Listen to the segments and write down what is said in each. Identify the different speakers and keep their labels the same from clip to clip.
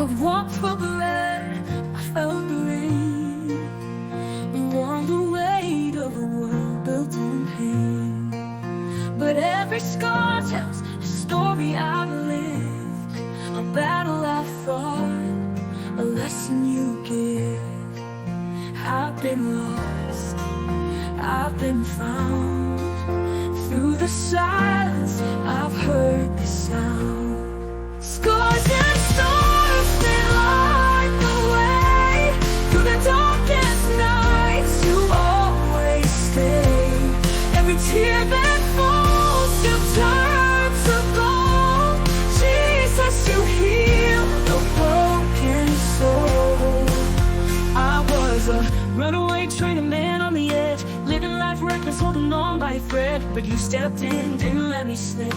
Speaker 1: I've walked through the red, I felt the rain, and worn the weight of a world built in pain. But every scar tells a story I've lived, a battle I fought, a lesson you give. I've been lost, I've been found. Through the silence, I've heard the sound. Scars and stars, they light the way. Through the darkest nights, you always stay. Every tear that falls, you turn to gold. Jesus, you heal the broken soul. I was a runaway train, a man on the edge, living life reckless, holding on by a thread. But you stepped in, didn't let me slip,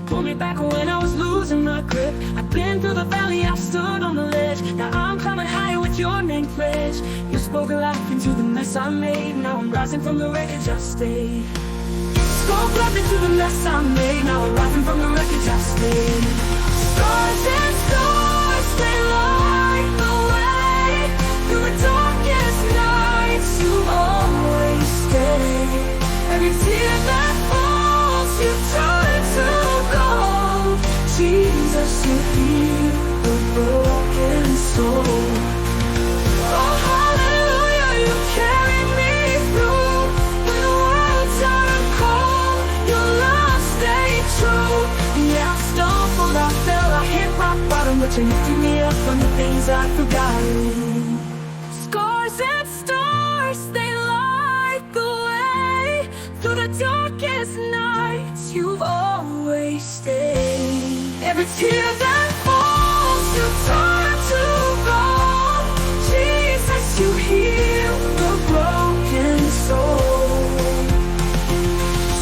Speaker 1: pulled me back when I was losing my grip. I've been through the valley, I've stood on the ledge. Now I'm climbing higher with your name pledged. You spoke a life into the mess I made. Now I'm rising from the wreckage I stayed. Spoke life into the mess I made. Now I'm rising from the wreckage I stayed. Stars and stars, they light the way. Through the darkest nights, you always stay. Every tear that falls, you turn to gold. Jesus, you heal the broken soul. Oh, hallelujah, you carry me through. When the world turned cold, your love stayed true. Yeah, I stumbled, I fell, I hit rock bottom, but you lifted me up from the things I'd forgotten. Scars and stars, they light the way. Through the darkest nights, you've always stayed. Every tear that falls, you turn to gold. Jesus, you heal the broken soul.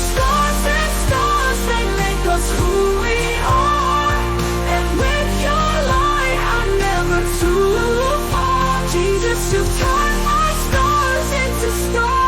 Speaker 1: Scars and stars, they make us who we are. And with your light, I'm never too far. Jesus, you turn my stars into stars.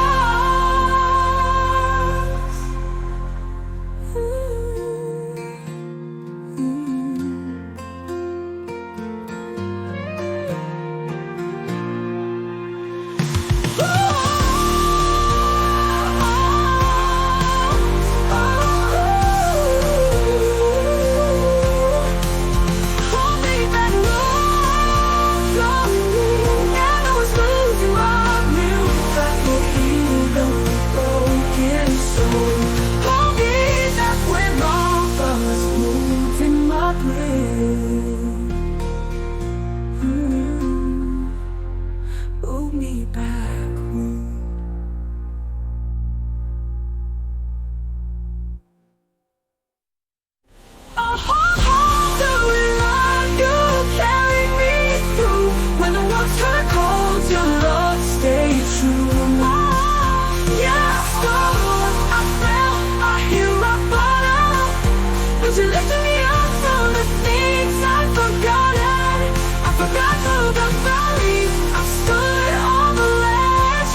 Speaker 1: Me back home. Oh, the love you carry me through. When the world turned cold, your love stayed true. Oh, yeah, I stumbled, I fell, I hit rock bottom, but you lifted me up from the things I'd forgotten. I forgot through the valley, I stood on the ledge.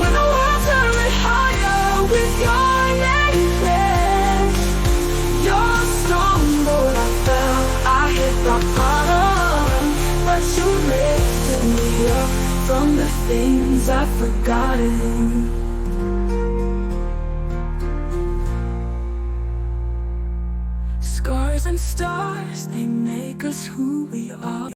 Speaker 1: When the world turned higher with your name pledged. You're strong, but I fell, I hit rock bottom, but you lifted me up from the things I've forgotten. Scars and stars, they make us who we are.